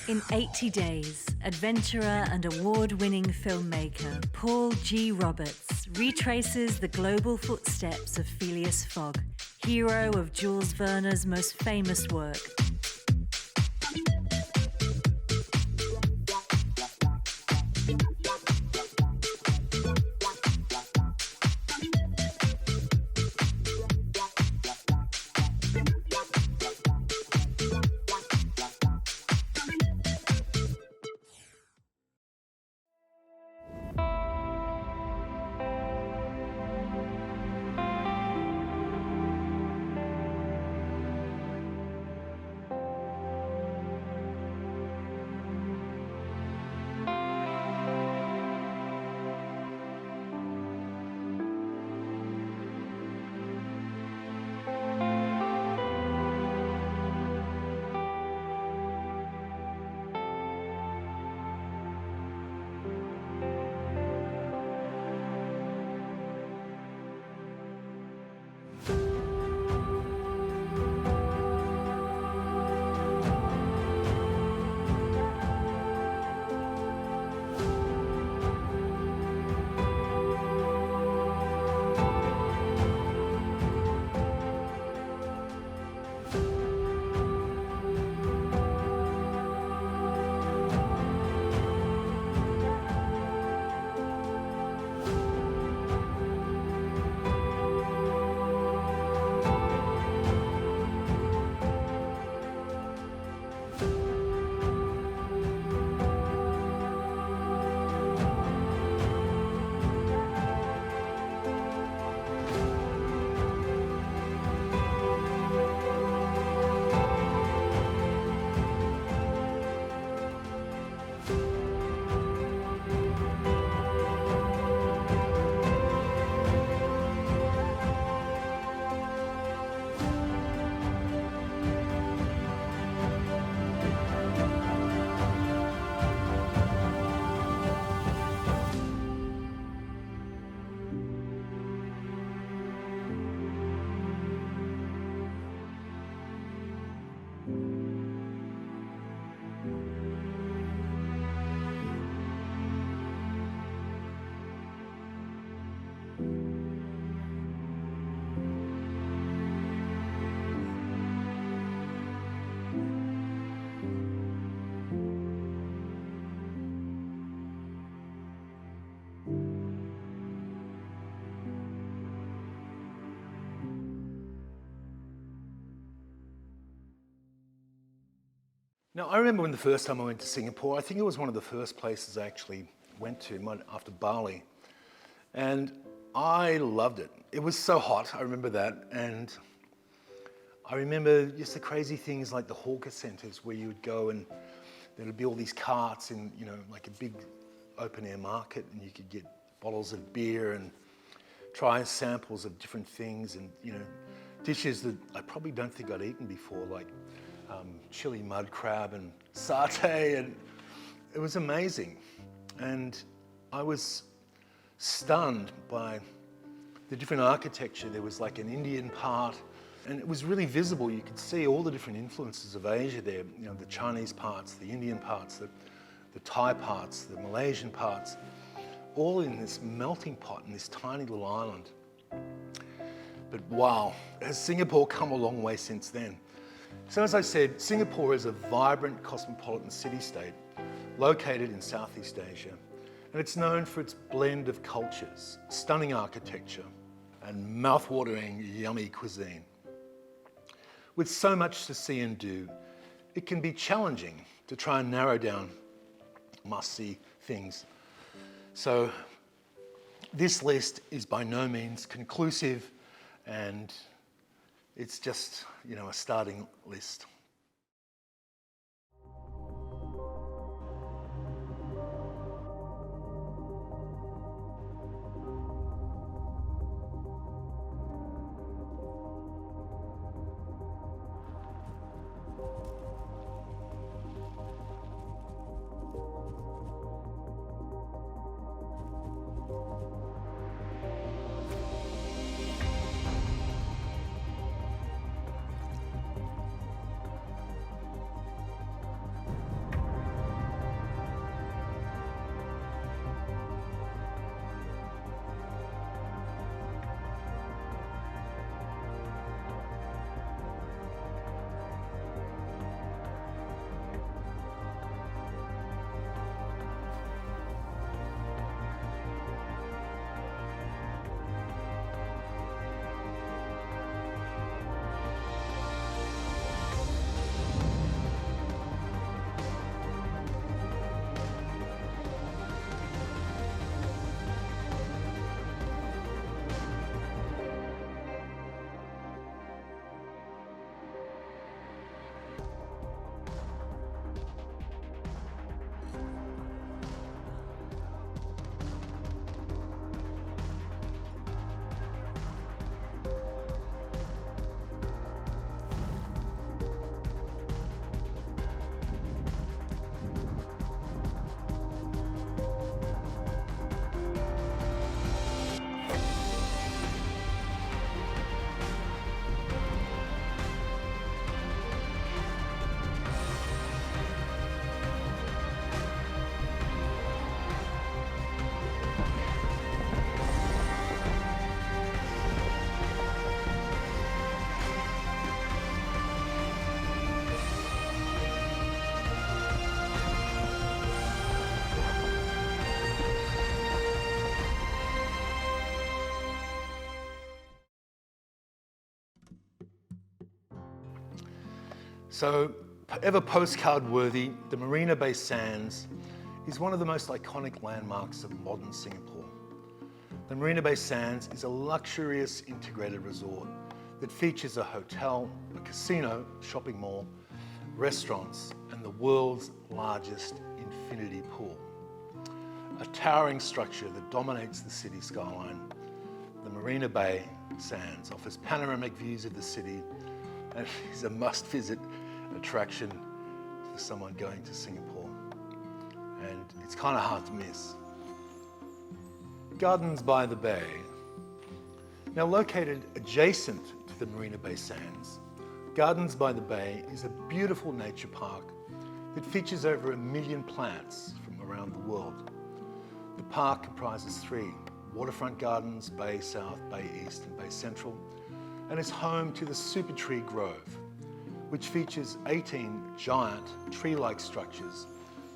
In 80 Days, adventurer and award-winning filmmaker Paul G. Roberts retraces the global footsteps of Phileas Fogg, hero of Jules Verne's most famous work. Now, I remember when the first time I went to Singapore, I think it was one of the first places I actually went to after Bali. And I loved it. It was so hot, I remember that. And I remember just the crazy things like the hawker centers where you would go and there would be all these carts in, like a big open air market, and you could get bottles of beer and try samples of different things and, dishes that I probably don't think I'd eaten before, like chili mud crab and satay, and it was amazing. And I was stunned by the different architecture. There was like an Indian part, and it was really visible. You could see all the different influences of Asia there, the Chinese parts, the Indian parts, the Thai parts, the Malaysian parts, all in this melting pot in this tiny little island. But wow, has Singapore come a long way since then? So as I said, Singapore is a vibrant cosmopolitan city-state located in Southeast Asia, and it's known for its blend of cultures, stunning architecture, and mouth-watering, yummy cuisine. With so much to see and do, it can be challenging to try and narrow down must-see things. So this list is by no means conclusive, and it's just, a starting list. So, ever postcard worthy, the Marina Bay Sands is one of the most iconic landmarks of modern Singapore. The Marina Bay Sands is a luxurious integrated resort that features a hotel, a casino, shopping mall, restaurants, and the world's largest infinity pool. A towering structure that dominates the city skyline, the Marina Bay Sands offers panoramic views of the city and is a must-visit attraction for someone going to Singapore. And it's kind of hard to miss. Gardens by the Bay. Now located adjacent to the Marina Bay Sands, Gardens by the Bay is a beautiful nature park that features over 1 million plants from around the world. The park comprises 3 waterfront gardens, Bay South, Bay East and Bay Central, and is home to the Super Tree Grove, which features 18 giant tree-like structures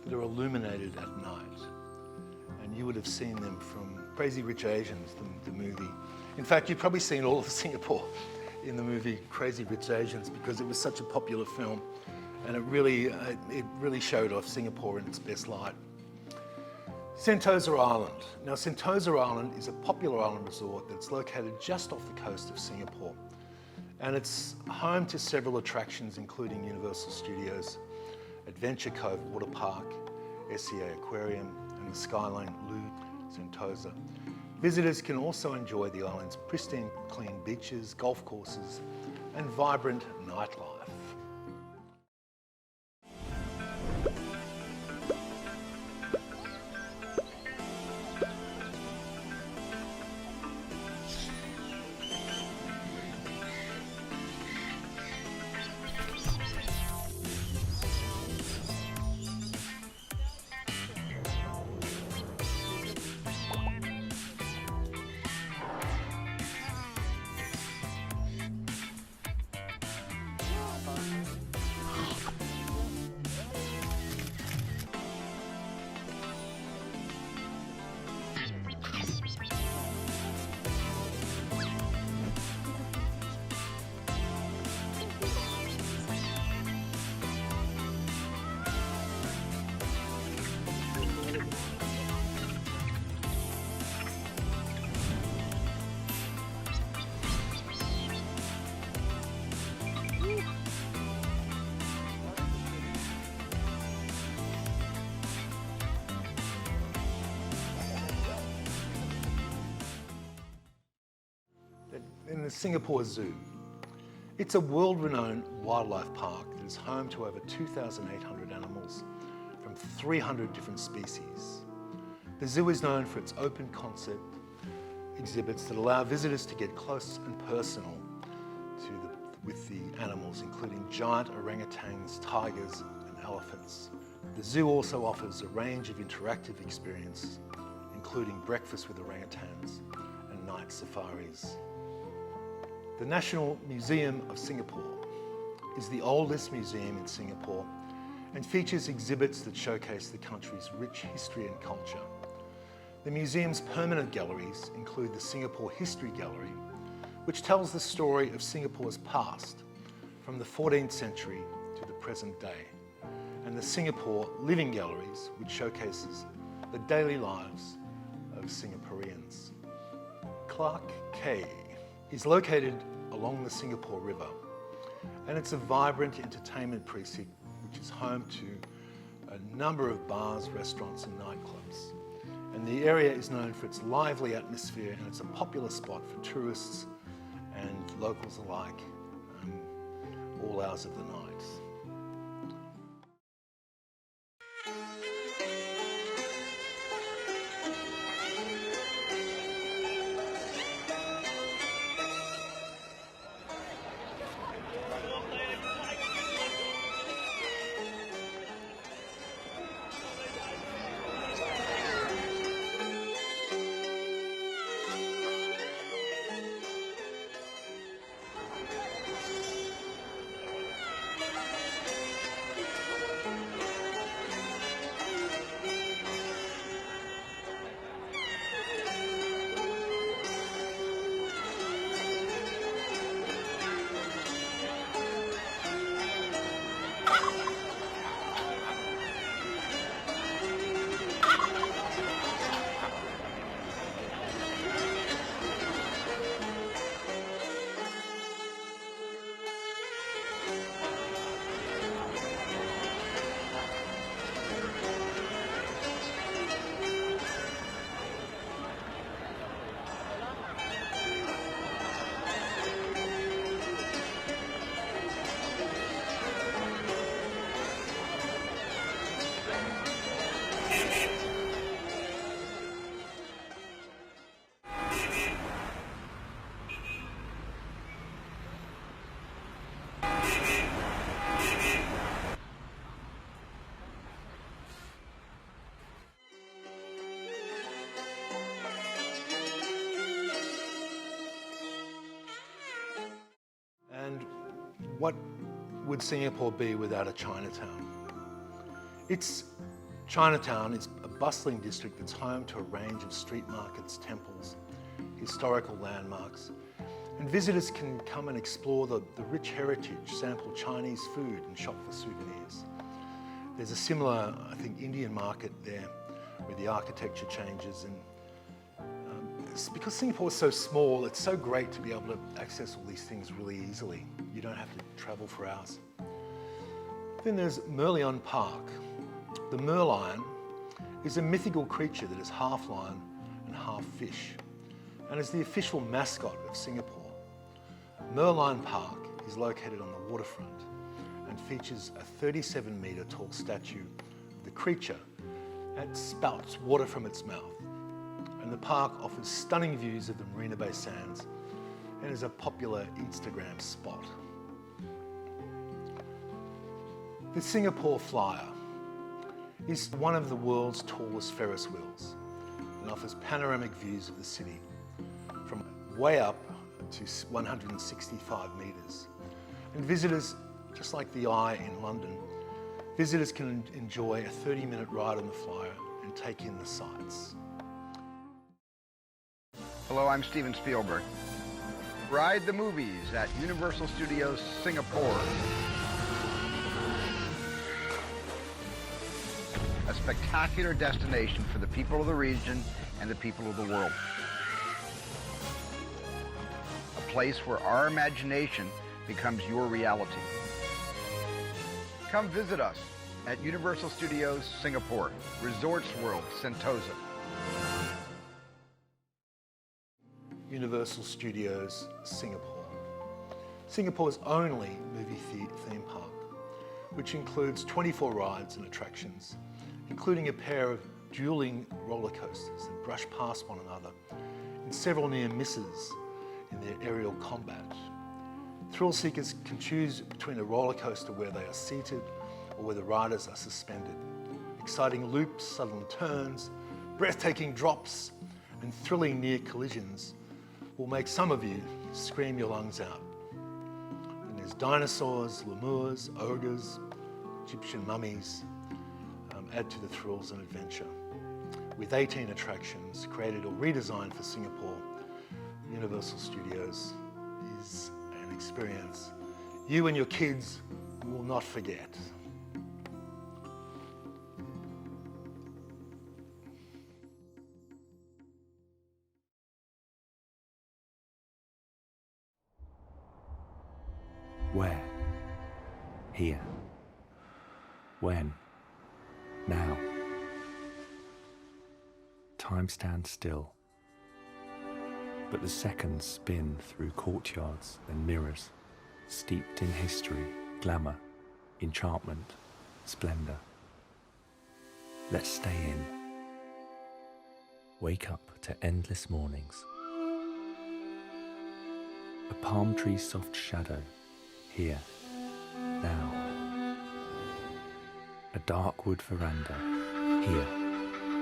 that are illuminated at night. And you would have seen them from Crazy Rich Asians, the movie. In fact, you've probably seen all of Singapore in the movie Crazy Rich Asians because it was such a popular film and it really showed off Singapore in its best light. Sentosa Island. Now, Sentosa Island is a popular island resort that's located just off the coast of Singapore. And it's home to several attractions, including Universal Studios, Adventure Cove Water Park, SEA Aquarium, and the Skyline Loo Sentosa. Visitors can also enjoy the island's pristine, clean beaches, golf courses, and vibrant nightlife. In the Singapore Zoo. It's a world-renowned wildlife park that is home to over 2,800 animals from 300 different species. The zoo is known for its open concept exhibits that allow visitors to get close and personal with the animals, including giant orangutans, tigers, and elephants. The zoo also offers a range of interactive experiences, including breakfast with orangutans and night safaris. The National Museum of Singapore is the oldest museum in Singapore and features exhibits that showcase the country's rich history and culture. The museum's permanent galleries include the Singapore History Gallery, which tells the story of Singapore's past from the 14th century to the present day, and the Singapore Living Galleries, which showcases the daily lives of Singaporeans. Clarke Quay is located along the Singapore River, and it's a vibrant entertainment precinct which is home to a number of bars, restaurants and nightclubs. And the area is known for its lively atmosphere, and it's a popular spot for tourists and locals alike, all hours of the night. What would Singapore be without a Chinatown? Chinatown is a bustling district that's home to a range of street markets, temples, historical landmarks, and visitors can come and explore the rich heritage, sample Chinese food and shop for souvenirs. There's a similar, I think, Indian market there where the architecture changes, and it's because Singapore is so small, it's so great to be able to access all these things really easily. You don't have to travel for hours. Then there's Merlion Park. The merlion is a mythical creature that is half lion and half fish, and is the official mascot of Singapore. Merlion Park is located on the waterfront and features a 37-metre tall statue of the creature that spouts water from its mouth. And the park offers stunning views of the Marina Bay Sands and is a popular Instagram spot. The Singapore Flyer is one of the world's tallest Ferris wheels and offers panoramic views of the city from way up to 165 metres. And visitors, just like the Eye in London, visitors can enjoy a 30-minute ride on the Flyer and take in the sights. Hello, I'm Steven Spielberg. Ride the movies at Universal Studios Singapore. A spectacular destination for the people of the region and the people of the world. A place where our imagination becomes your reality. Come visit us at Universal Studios Singapore, Resorts World Sentosa. Universal Studios Singapore. Singapore's only movie theme park, which includes 24 rides and attractions, including a pair of dueling roller coasters that brush past one another and several near misses in their aerial combat. Thrill seekers can choose between a roller coaster where they are seated or where the riders are suspended. Exciting loops, sudden turns, breathtaking drops, and thrilling near collisions will make some of you scream your lungs out. And there's dinosaurs, lemurs, ogres, Egyptian mummies add to the thrills and adventure. With 18 attractions created or redesigned for Singapore, Universal Studios is an experience you and your kids will not forget. Where? Here. When? Now. Time stands still, but the seconds spin through courtyards and mirrors, steeped in history, glamour, enchantment, splendour. Let's stay in. Wake up to endless mornings. A palm tree's soft shadow, here, now. A dark wood veranda, here,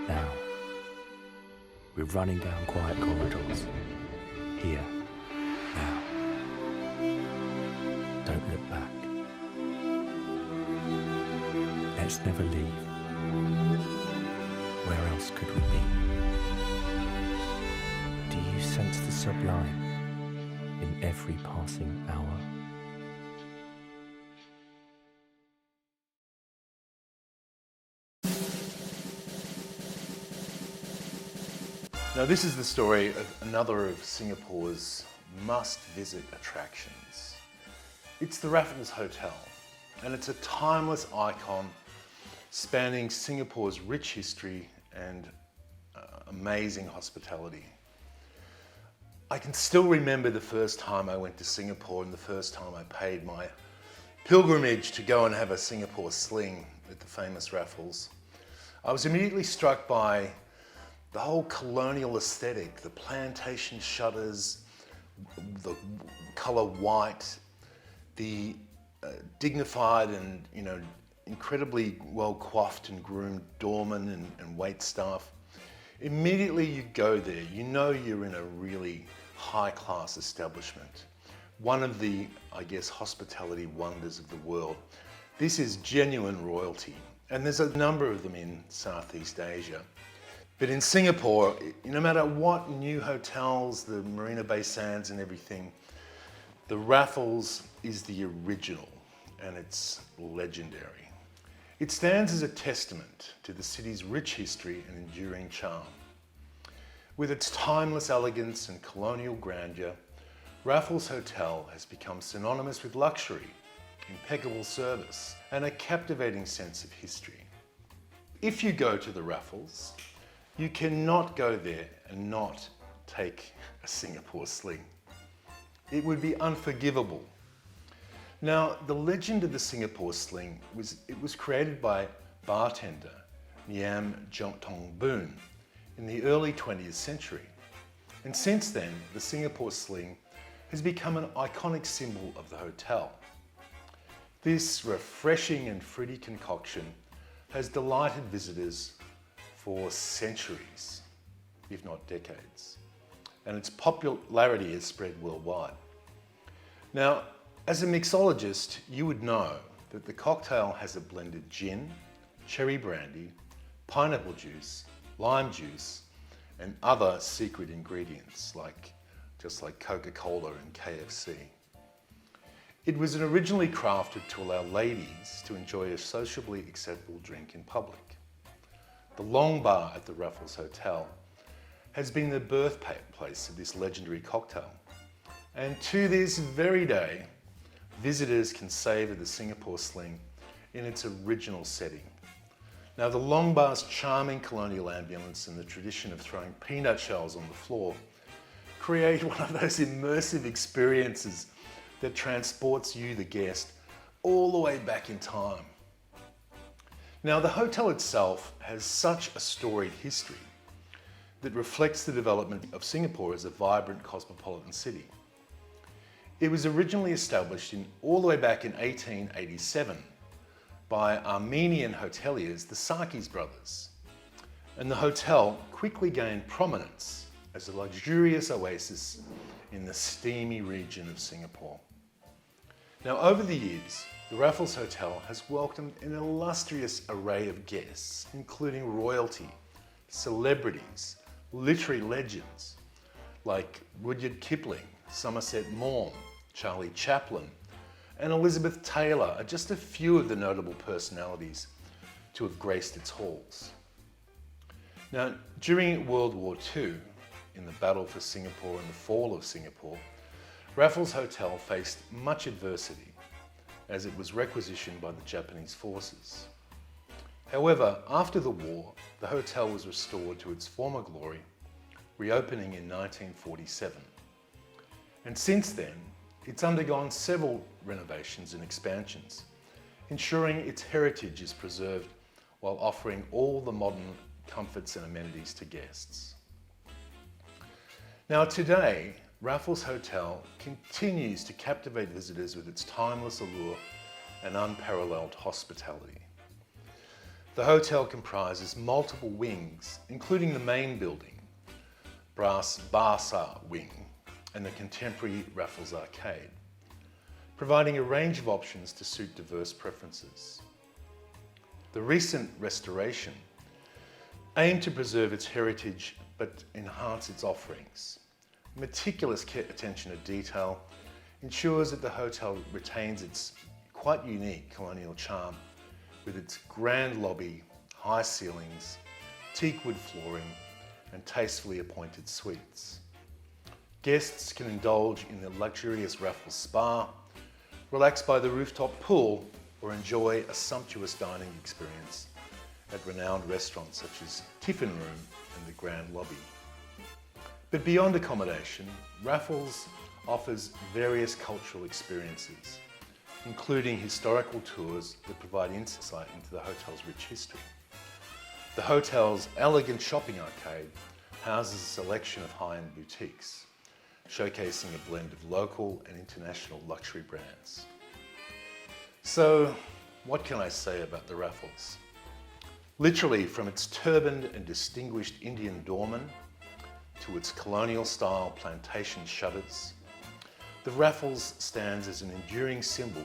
now. We're running down quiet corridors, here, now. Don't look back. Let's never leave. Where else could we be? Do you sense the sublime in every passing hour? Now this is the story of another of Singapore's must-visit attractions. It's the Raffles Hotel, and it's a timeless icon spanning Singapore's rich history and amazing hospitality. I can still remember the first time I went to Singapore and the first time I paid my pilgrimage to go and have a Singapore Sling at the famous Raffles. I was immediately struck by the whole colonial aesthetic, the plantation shutters, the colour white, the dignified and incredibly well coiffed and groomed doorman and wait staff. Immediately you go there, you know you're in a really high class establishment. one of the, I guess, hospitality wonders of the world. This is genuine royalty, and there's a number of them in Southeast Asia. But in Singapore, no matter what new hotels, the Marina Bay Sands and everything, the Raffles is the original, and it's legendary. It stands as a testament to the city's rich history and enduring charm. With its timeless elegance and colonial grandeur, Raffles Hotel has become synonymous with luxury, impeccable service, and a captivating sense of history. If you go to the Raffles, you cannot go there and not take a Singapore Sling. It would be unforgivable. Now, the legend of the Singapore Sling was created by bartender Niam Tong Boon in the early 20th century. And since then, the Singapore Sling has become an iconic symbol of the hotel. This refreshing and fruity concoction has delighted visitors for centuries, if not decades, and its popularity has spread worldwide. Now, as a mixologist, you would know that the cocktail has a blended gin, cherry brandy, pineapple juice, lime juice, and other secret ingredients just like Coca-Cola and KFC. It was originally crafted to allow ladies to enjoy a sociably acceptable drink in public. The Long Bar at the Raffles Hotel has been the birthplace of this legendary cocktail. And to this very day, visitors can savour the Singapore Sling in its original setting. Now, the Long Bar's charming colonial ambience and the tradition of throwing peanut shells on the floor create one of those immersive experiences that transports you, the guest, all the way back in time. Now, the hotel itself has such a storied history that reflects the development of Singapore as a vibrant cosmopolitan city. It was originally established all the way back in 1887 by Armenian hoteliers, the Sakis brothers. And the hotel quickly gained prominence as a luxurious oasis in the steamy region of Singapore. Now, over the years, the Raffles Hotel has welcomed an illustrious array of guests, including royalty, celebrities, literary legends like Rudyard Kipling, Somerset Maugham, Charlie Chaplin, and Elizabeth Taylor are just a few of the notable personalities to have graced its halls. Now, during World War II, in the battle for Singapore and the fall of Singapore, Raffles Hotel faced much adversity as it was requisitioned by the Japanese forces. However, after the war, the hotel was restored to its former glory, reopening in 1947. And since then, it's undergone several renovations and expansions, ensuring its heritage is preserved while offering all the modern comforts and amenities to guests. Now today, Raffles Hotel continues to captivate visitors with its timeless allure and unparalleled hospitality. The hotel comprises multiple wings, including the main building, Brass Barsa Wing, and the contemporary Raffles Arcade, providing a range of options to suit diverse preferences. The recent restoration aimed to preserve its heritage but enhance its offerings. Meticulous attention to detail ensures that the hotel retains its quite unique colonial charm with its grand lobby, high ceilings, teakwood flooring, and tastefully appointed suites. Guests can indulge in the luxurious Raffles Spa, relax by the rooftop pool, or enjoy a sumptuous dining experience at renowned restaurants such as Tiffin Room and the Grand Lobby. But beyond accommodation, Raffles offers various cultural experiences, including historical tours that provide insight into the hotel's rich history. The hotel's elegant shopping arcade houses a selection of high-end boutiques, showcasing a blend of local and international luxury brands. So, what can I say about the Raffles? Literally, from its turbaned and distinguished Indian doorman to its colonial-style plantation shutters, The Raffles stands as an enduring symbol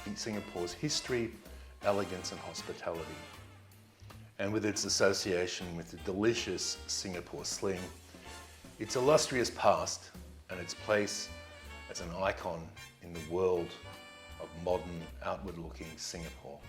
in Singapore's history, elegance and hospitality. And with its association with the delicious Singapore Sling, its illustrious past and its place as an icon in the world of modern, outward-looking Singapore.